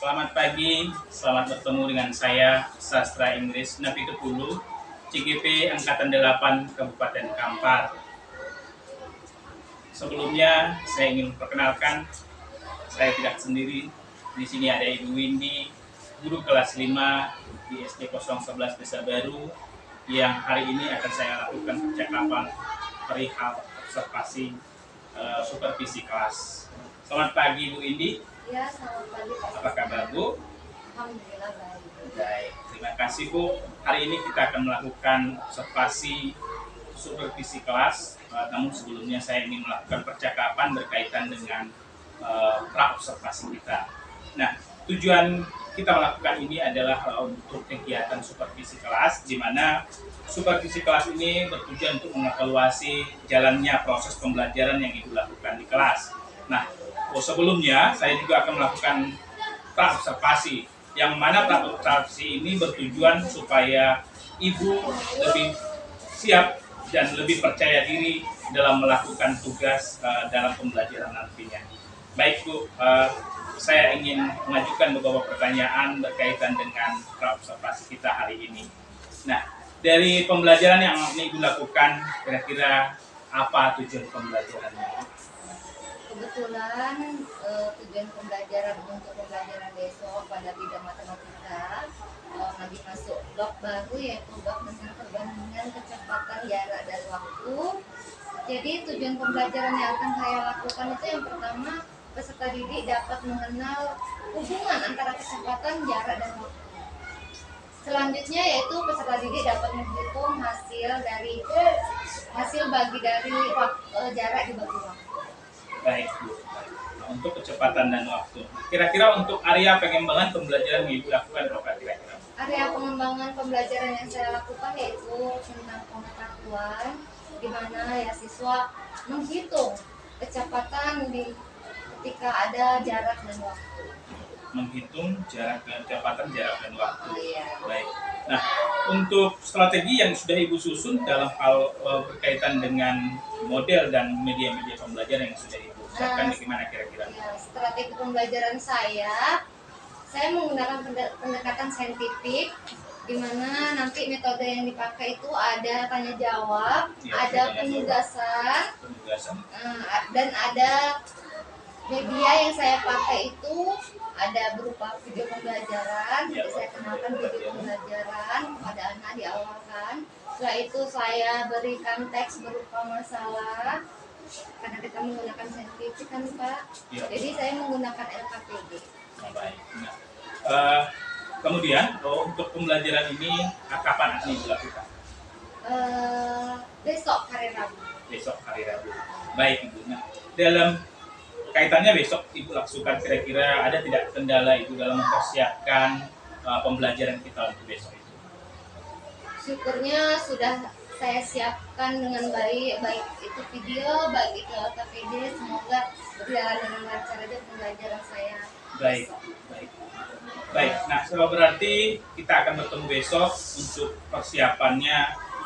Selamat pagi, selamat bertemu dengan saya, Sastra Inggris Napi Kepulu, CGP Angkatan 8 Kabupaten Kampar. Sebelumnya, saya ingin memperkenalkan, saya tidak sendiri. Di sini ada Ibu Windy, guru kelas 5 di SD 011 Desa Baru, yang hari ini akan saya lakukan percakapan perihal observasi supervisi kelas. Selamat pagi, Bu Windy. Ya, selamat pagi Pak. Apa kabar, Bu? Alhamdulillah baik. Baik, terima kasih Bu. Hari ini kita akan melakukan observasi supervisi kelas. Namun sebelumnya saya ingin melakukan percakapan berkaitan dengan pra-observasi kita. Nah, tujuan kita melakukan ini adalah untuk kegiatan supervisi kelas, di mana supervisi kelas ini bertujuan untuk mengevaluasi jalannya proses pembelajaran yang Ibu lakukan di kelas. Nah, sebelumnya saya juga akan melakukan pra-observasi, yang mana pra-observasi ini bertujuan supaya Ibu lebih siap dan lebih percaya diri dalam melakukan tugas dalam pembelajaran nantinya. Baik Bu, saya ingin mengajukan beberapa pertanyaan berkaitan dengan pra-observasi kita hari ini. Nah, dari pembelajaran yang Ibu lakukan, kira-kira apa tujuan pembelajarannya? Kebetulan tujuan pembelajaran untuk pembelajaran besok pada bidang matematika lagi masuk blok baru, yaitu blok tentang perbandingan kecepatan jarak dan waktu. Jadi tujuan pembelajaran yang akan saya lakukan itu yang pertama, peserta didik dapat mengenal hubungan antara kecepatan, jarak, dan waktu. Selanjutnya yaitu peserta didik dapat menghitung hasil bagi dari jarak dibagi waktu. Baik Bu. Nah, untuk kecepatan dan waktu, kira-kira untuk area pengembangan pembelajaran yang Ibu lakukan apa kira-kira? Area pengembangan pembelajaran yang saya lakukan yaitu tentang pengetahuan, di mana ya siswa menghitung kecepatan ketika ada jarak dan waktu. Menghitung jarak dan kecepatan, jarak dan waktu. Iya. Baik. Nah, untuk strategi yang sudah Ibu susun dalam hal berkaitan dengan model dan media-media pembelajaran yang sudah Ibu siapkan, bagaimana kira-kira? Ya, strategi pembelajaran saya menggunakan pendekatan saintifik, di mana nanti metode yang dipakai itu ada tanya jawab, Ya, ada penugasan, dan ada media yang saya pakai itu ada berupa video pembelajaran. Jadi saya kenalkan video pembelajaran kepada anak di awal kan. Setelah itu saya berikan teks berupa masalah, karena kita menggunakan saintifik kan Pak. Ya. Jadi saya menggunakan LKPD. Baik. Nah, kemudian untuk pembelajaran ini kapan akan dilakukan? Besok hari Rabu. Besok hari Rabu. Baik Ibu. Nah, dalam kaitannya besok Ibu lakukan, kira-kira ada tidak kendala Ibu dalam mempersiapkan pembelajaran kita untuk besok itu? Syukurnya sudah saya siapkan dengan baik itu video, baik itu LKPD. Semoga berjalan dengan lancar aja pembelajaran saya. Baik. Nah, berarti kita akan bertemu besok untuk persiapannya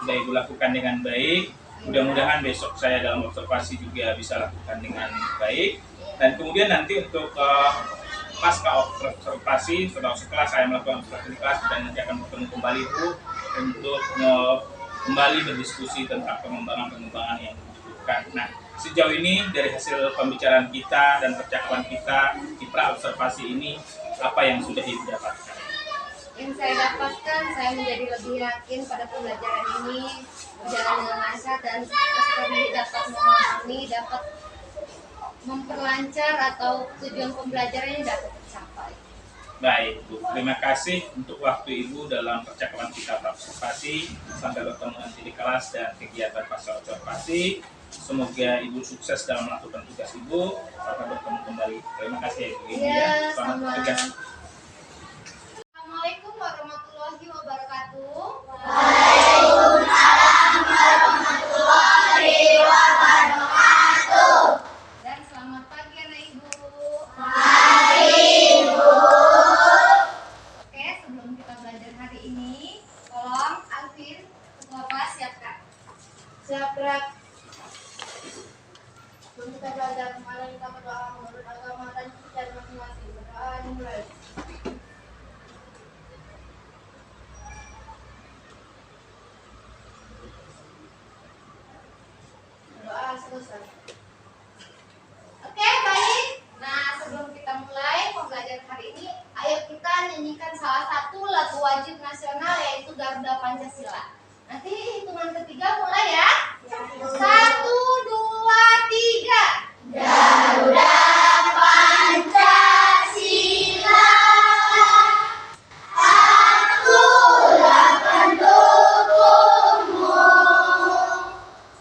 sudah Ibu lakukan dengan baik. Mudah-mudahan besok saya dalam observasi juga bisa lakukan dengan baik. Dan kemudian nanti untuk pasca observasi, setelah saya melakukan observasi kelas, dan nanti akan bertemu kembali Bu untuk kembali berdiskusi tentang pengembangan yang dibutuhkan. Nah, sejauh ini dari hasil pembicaraan kita dan percakapan kita di pra-observasi ini, apa yang sudah Ibu dapatkan? Yang saya dapatkan, saya menjadi lebih yakin pada pembelajaran ini berjalan dengan lancar, dan peserta didik dapat memahami, dapat memperlancar, atau tujuan pembelajarannya dapat tercapai. Baik Bu, terima kasih untuk waktu Ibu dalam percakapan kita pra-observasi. Sampai bertemu nanti di kelas dan kegiatan pasca observasi. Semoga Ibu sukses dalam melakukan tugas Ibu. Sampai bertemu kembali. Terima kasih Ibu. Ya, selamat tugas. Assalamualaikum warahmatullahi wabarakatuh. Waalaikumsalam warahmatullahi wabarakatuh. Dan selamat pagi anak Ibu. Pagi Ibu. Oke, sebelum kita belajar hari ini, tolong Alvin, ketua kelas siapkan. Siap, Rak. Sebelum kita belajar, mari kita berdoa menurut agama dan kepercayaan masing-masing. Berdoa dimulai. Doa selesai. Oke, baik. Nah, sebelum kita mulai pembelajaran hari ini, ayo kita nyanyikan salah satu lagu wajib nasional yaitu Garuda Pancasila. Nanti hitungan ketiga mulai ya. 1, 2, 3. Garuda Pancasila, akulah pendukungmu,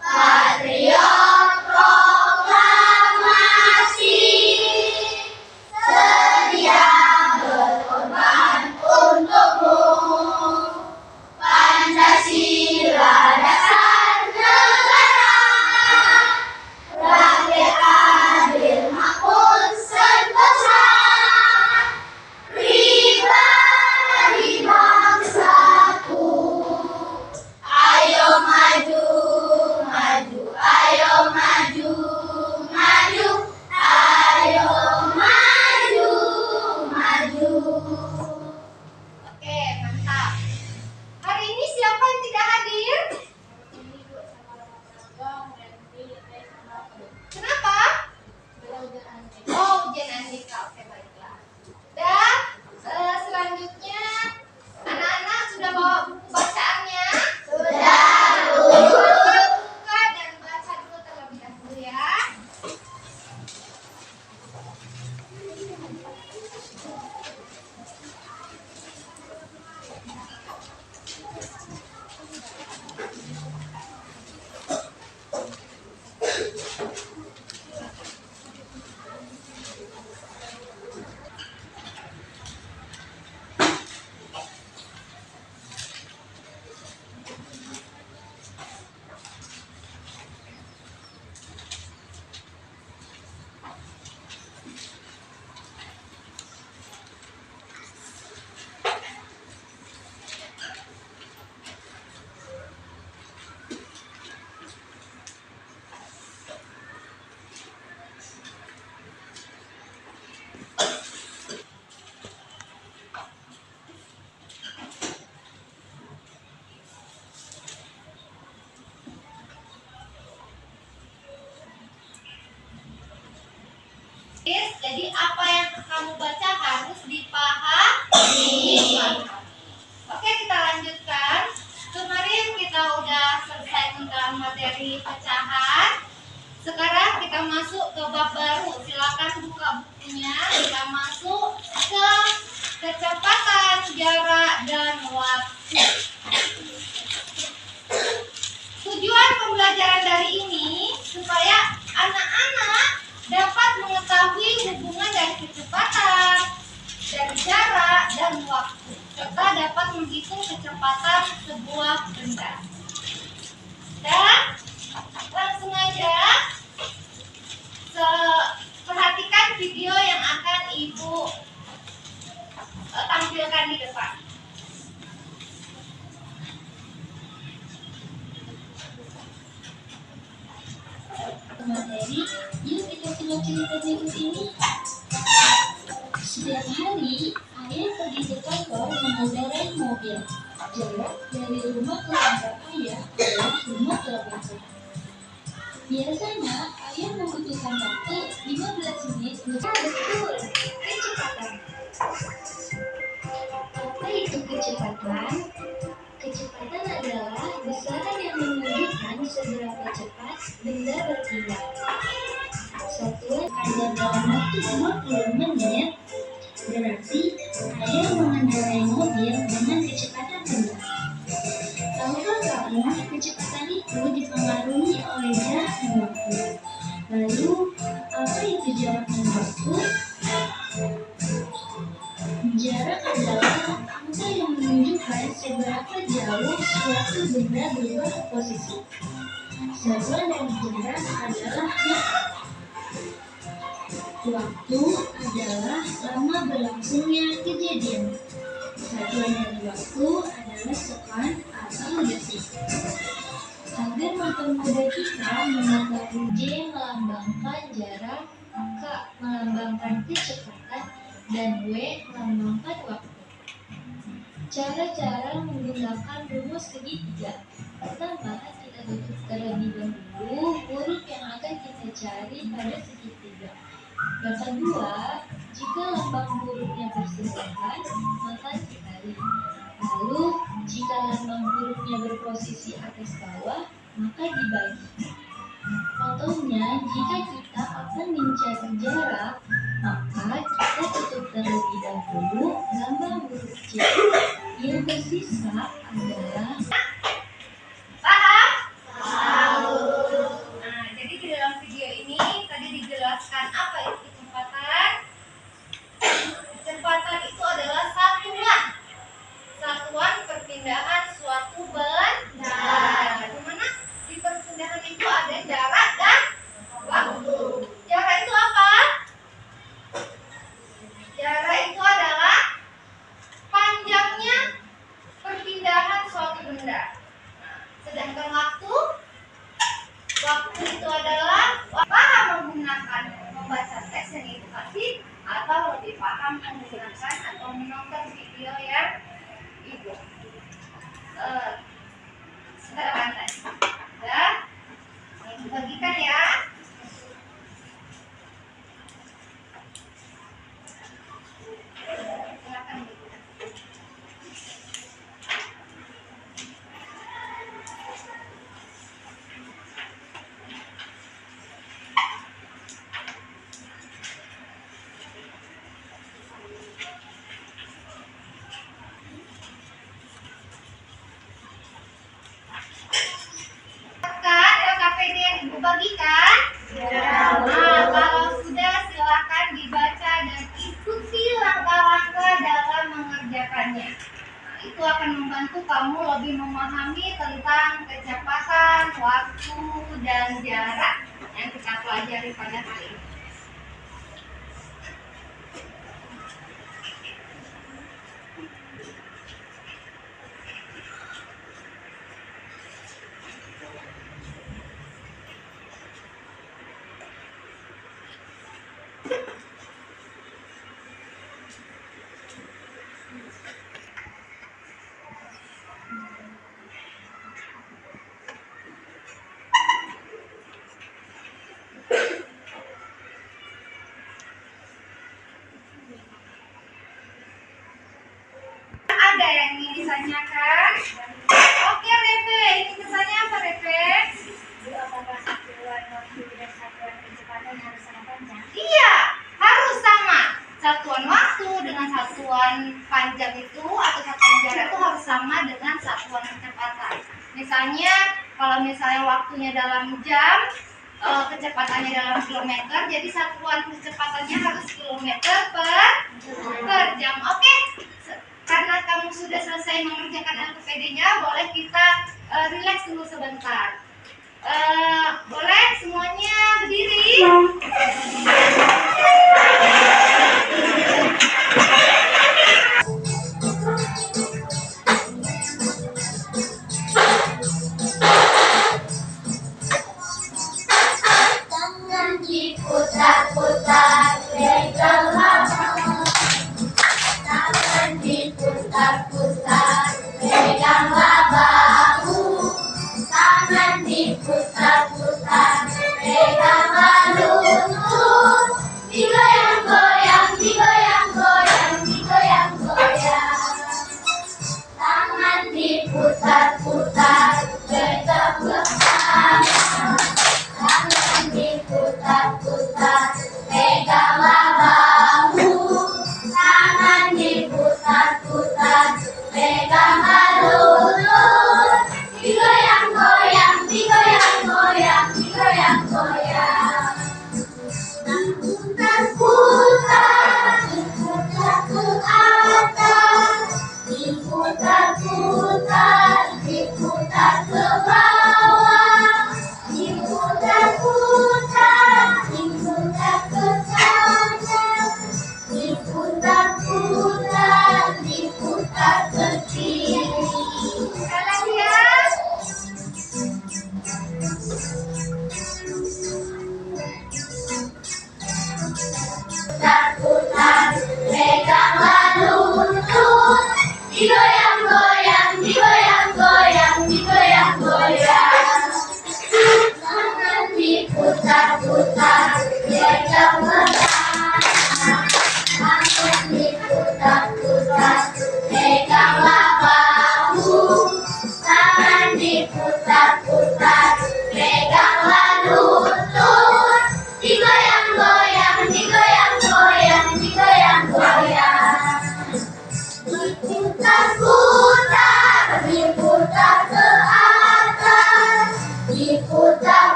patriot proklamasi, sedia berkorban untukmu. Pancasila dasar negara, rakyat adil makmur sentosa, pribadi bangsaku. Ayo maju, maju, ayo maju, maju, ayo maju, maju. Oke, mantap. Hari ini siapa yang tidak hadir? Kenapa? Oh, ujian Andika. Oke, baiklah. Dan selanjutnya, anak-anak sudah bawa buku bacaannya? Sudah, Bu. Buka dan baca dulu terlebih dahulu ya. Jadi apa yang kamu baca harus dipahami. Oke, kita lanjutkan. Kemarin kita udah selesai tentang materi pecahan. Sekarang kita masuk ke bab baru. Silakan buka bukunya. Kita masuk ke kecepatan, jarak, dan waktu. Tujuan pembelajaran dari ini supaya anak-anak dapat mengetahui hubungan dari kecepatan, dari jarak, dan waktu, serta dapat menghitung kecepatan sebuah benda. Dan langsung aja perhatikan video yang akan Ibu tampilkan di depan. Materi, yuk kita simak cerita berikut ini. Setiap hari, ayah pergi ke kantor mengendarai mobil. Jarak dari rumah ke kantor ayah adalah 15 km. Biasanya, ayah membutuhkan waktu 15 menit untuk Betul, kecepatan. apa itu kecepatan? Kecepatan adalah besaran yang menunjukkan seberapa cepat benda bertindak. Satuan ada dalam waktu 50 menit, berarti ayah mengendarai mobil dengan kecepatan rendah. Tahukah kamu, kecepatan itu dipengaruhi oleh jarak dan waktu. Lalu, apa itu jarak dan waktu? Jarak adalah angka yang menunjukkan seberapa jauh suatu benda berubah posisi. Satuan dari jarak adalah meter. Waktu adalah lama berlangsungnya kejadian. Satuan dari waktu adalah sekon atau detik. Agar mempermudah kita mengetahui J melambangkan jarak, K melambangkan kecepatan, dan W melambangkan waktu. Cara-cara menggunakan rumus segitiga. Pertama, kita tutup terlebih dahulu huruf yang akan kita cari pada segitiga. Yang kedua, jika lambang hurufnya bersebelahan, maka dikali. Lalu, jika lambang hurufnya berposisi atas bawah, maka dibagi. Contohnya, jika kita akan mencari jarak, maka kita tutup terlebih dahulu lambang huruf C. Yang tersisa adalah Jadi di dalam video ini tadi dijelaskan apa itu kecepatan. Kecepatan itu adalah satuan perpindahan suatu benda. Di mana di perpindahan itu ada jarak dan waktu. Jarak itu apa? Jarak itu adalah panjangnya perpindahan suatu benda. Sedangkan waktu itu adalah paham menggunakan membaca teks yang edukatif atau lebih paham menggunakan atau menonton video yang ibu. Silakan. Ya, ini bagikan ya. Silakan. LKPD yang ibu bagikan. Kalau sudah silakan dibaca dan ikuti langkah-langkah dalam mengerjakannya. Itu akan membantu kamu lebih memahami tentang kecepatan, waktu, dan jarak yang kita pelajari pada hari ini. Ada yang ingin ditanyakan? Oke, Reve, ingin bertanya apa, Reve? Apakah satuan waktu dan satuan kecepatan harus sama panjang? Iya, harus sama. Satuan waktu dengan satuan panjang itu atau satuan jarak itu harus sama dengan satuan kecepatan. Misalnya, kalau misalnya waktunya dalam jam, kecepatannya dalam kilometer, jadi satuan kecepatannya harus kilometer per jam. Oke? Karena kamu sudah selesai mengerjakan LKPD-nya, boleh kita relax dulu sebentar. Boleh semuanya berdiri. tangan diputar-putar, pegang lambang. Tangan diputar-putar, peganglah bahu. Tangan diputar-putar, peganglah lutut. Digoyang-goyang, digoyang-goyang, digoyang-goyang. Tangan diputar-putar, tegak-tegak. Tangan diputar-putar, peganglah bahu. Tangan diputar-putar, peganglah lutut. Digoyang-goyang, digoyang-goyang, digoyang-goyang.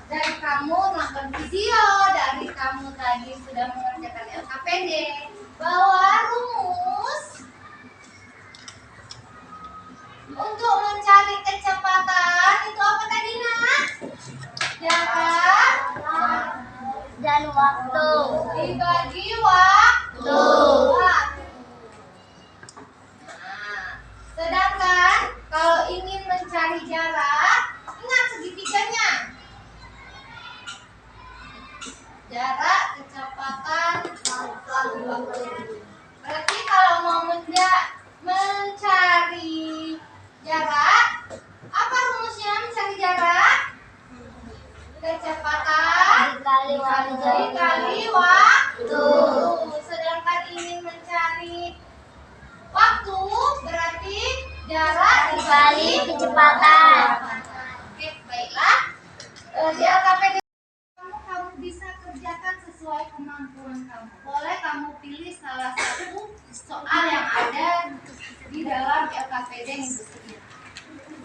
dari kamu nonton video, dari kamu tadi sudah mengerjakan LKPD bahwa rumus untuk mencari kecepatan itu apa tadi nak? Jarak Dan waktu. dibagi waktu. Nah, sedangkan kalau ingin mencari jarak, ingat segitiganya. Jarak, kecepatan, waktu. Berarti kalau mau mencari jarak, apa rumusnya mencari jarak? Kecepatan Dikali waktu. dikali waktu. Sedangkan ingin mencari waktu berarti jarak Dikali kecepatan. Oke, baiklah. Di LKPD kamu bisa kerjakan sesuai kemampuan kamu. Boleh kamu pilih salah satu soal yang ada di dalam LKPD yang disediakan.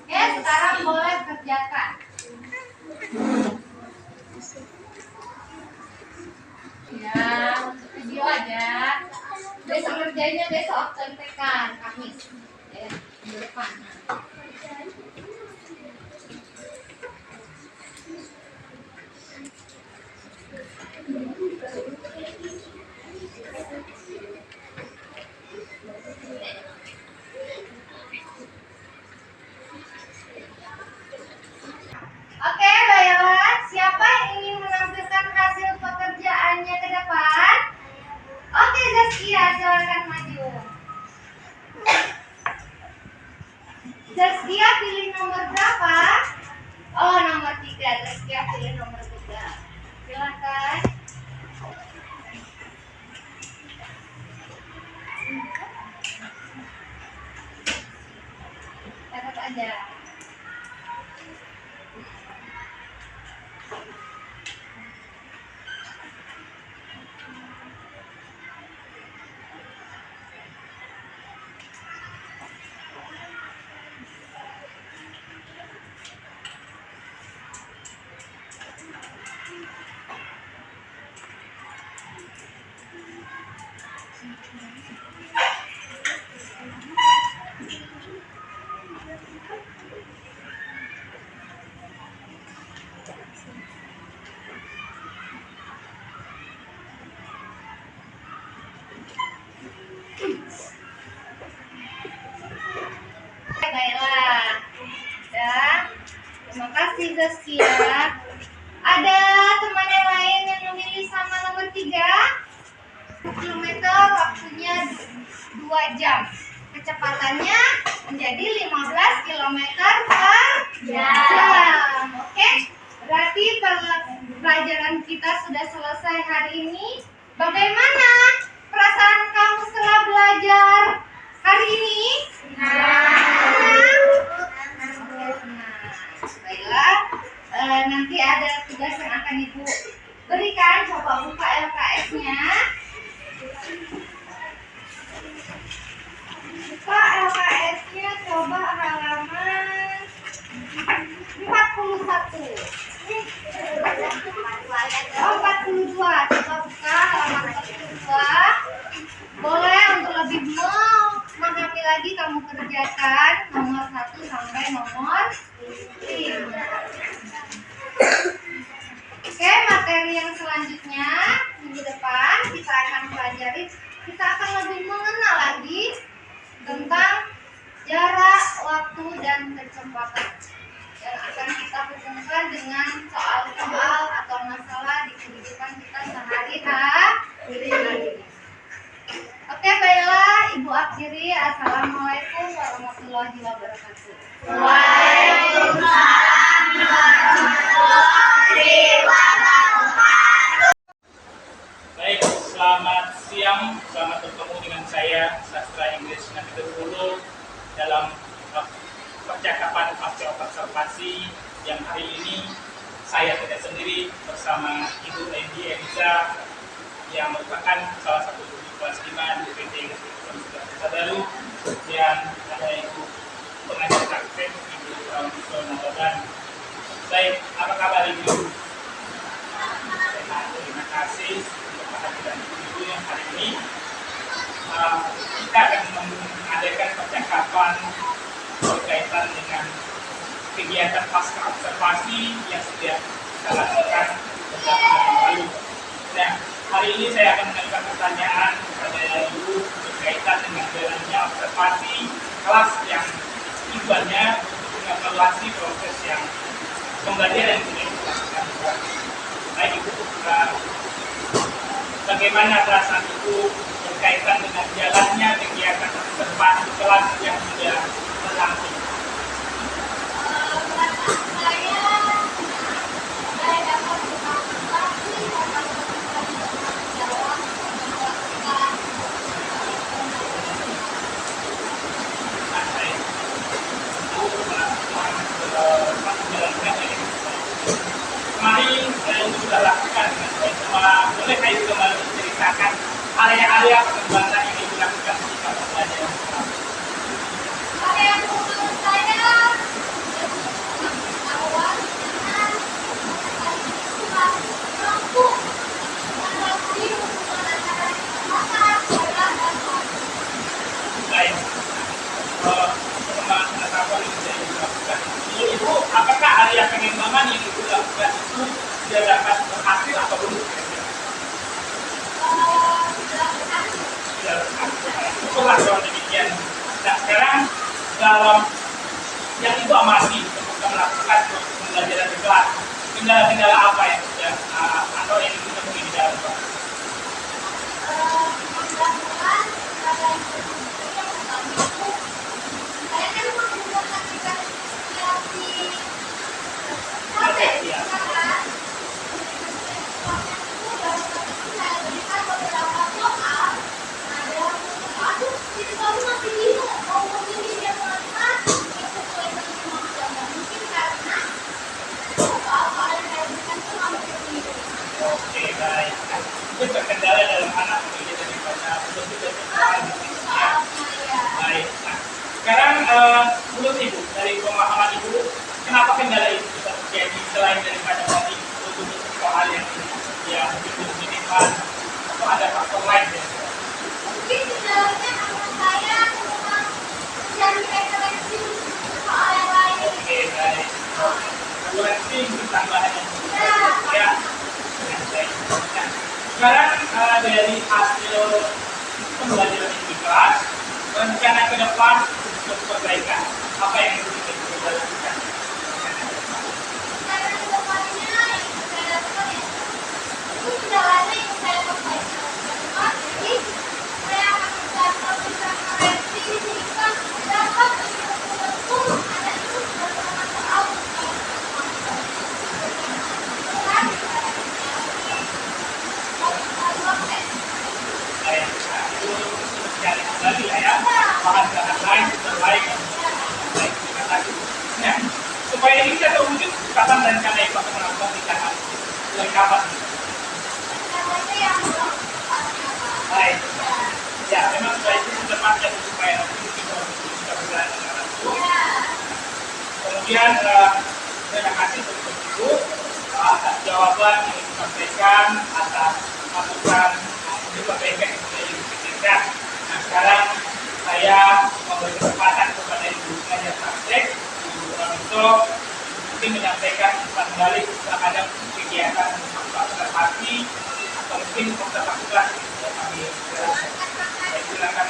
Oke, sekarang boleh kerjakan. Ya, untuk video aja. Besok kerjanya besok contekan Kamis. Ya, minggu depan. Oke, baiklah. Siapa yang ingin menampilkan hasil pekerjaannya ke depan? Oke, Zaskia, silakan maju. Zaskia pilih nomor berapa? Oh, nomor 3. Zaskia pilih nomor 3. Silakan. Catat aja. Baiklah. Ya. Terima kasih Zaskia. Ada teman yang lain yang memilih sama nomor 3? Kilometer waktunya 2 jam. Kecepatannya menjadi 15 km per jam. Oke? Berarti pelajaran kita sudah selesai hari ini. Bagaimana perasaan kamu setelah belajar hari ini? Baiklah, nanti ada tugas yang akan Ibu berikan. Coba buka LKS-nya. Buka LKS-nya, coba halaman 41. Oh, 42. Coba buka halaman 42. Boleh untuk lebih memahami lagi kamu kerjakan nomor 1 sampai nomor 5. Oke, materi yang selanjutnya minggu depan kita akan pelajari, kita akan lebih mengenal lagi tentang jarak, waktu, dan kecepatan yang akan kita hubungkan dengan soal-soal atau masalah di kehidupan kita sehari-hari. Oke, baiklah, Ibu akhiri. Assalamualaikum warahmatullahi wabarakatuh. Waalaikumsalam warahmatullahi wabarakatuh. Baik, selamat siang, selamat bertemu dengan saya Sastra Inggris Nanti Dulu dalam percakapan pasca observasi yang hari ini saya tidak sendiri bersama Ibu Endi Eliza yang merupakan salah satu guru kelas 5 di PT Universitas Baru dan ada Ibu pengajar praktek Ibu Ramsel Nababan Baik, apa kabar Ibu? Sehat, terima kasih untuk kehadiran Ibu yang hari ini. Kita akan mengadakan percakapan berkaitan dengan kegiatan pasca observasi yang sudah kita lakukan beberapa hari lalu. Nah, hari ini saya akan mengajukan pertanyaan kepada Ibu berkaitan dengan jalannya observasi kelas yang tujuannya untuk mengevaluasi proses yang pembelajaran yang sudah dilakukan. Baik Ibu, bagaimana perasaan Ibu berkaitan dengan jalannya kegiatan observasi kelas yang sudah berlangsung? Kemarin saya sudah lakukan dengan baik. Boleh saya kembali menceritakan area-area pengembangan yang dilakukan ketika pembelajaran? Baik, pengembangan pengetahuan yang bisa dilakukan. Ibu, apakah area pengembangan yang Ibu lakukan itu sudah dapat berhasil atau belum? Syukurlah kalau demikian. Nah, sekarang dalam yang Ibu amati ketika melakukan pembelajaran di kelas, kendala-kendala apa yang sudah atau yang Ibu temui di dalam kelas? Oke, baik. Itu terkendala dalam anak ini daripada betul-betul baik. Nah, sekarang menurut Ibu, dari pemahaman Ibu, kenapa kendala itu bisa terjadi selain daripada tadi betul-betul soal yang begitu minimal atau ada faktor lain? Mungkin kendalanya anak saya memang mencari referensi soal yang lain. Oke, baik. Referensi mungkin tambahannya. Ya. Nah, sekarang dari hasil pembelajaran di kelas, rencana ke depan untuk perbaikan apa yang bisa kita lakukan? Karena kedepannya yang saya lakukan itu kendalanya yang saya perbaiki. Jadi saya akan mencari referensi sehingga dapat betul-betul ada itu bersama soal. Cari kembali ya, bahan-bahan lain terbaik. Baik, terima kasih. Nah, supaya ini bisa terwujud, kapan rencana Ibu akan melakukan tindakan? Mulai kapan? Baik. Ya, memang sudah itu secepatnya supaya kita bisa berjalan dengan langsung. Kemudian terima kasih untuk Ibu atas jawaban yang disampaikan, atas masukan perbaikan yang sudah diberikan. Nah, sekarang saya memberi kesempatan kepada Ibu Ngajar Praktek, Ibu Ramito, mungkin menyampaikan kembali terhadap kegiatan observasi atau mungkin observasi kelas yang kami lakukan. Saya silakan.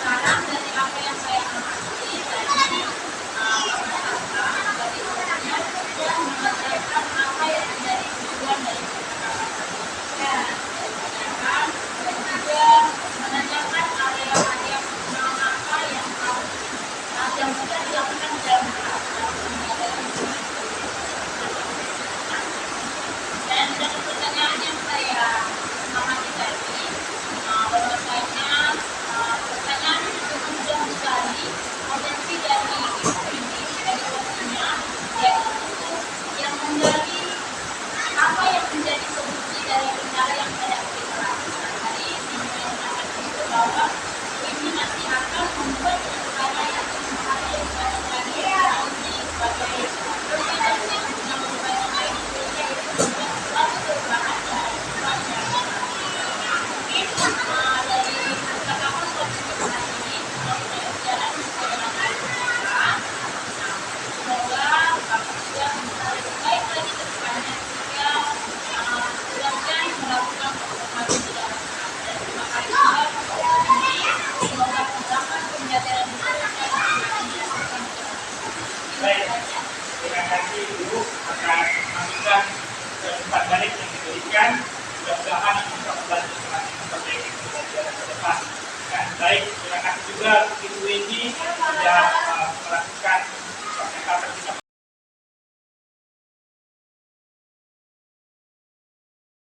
Sekarang dari apa yang saya amati balik yang diberikan, mudah-mudahan akan bisa membantu kami memperbaiki pembelajaran ke depan. Dan baik, terima kasih juga untuk Ibu Wendy sudah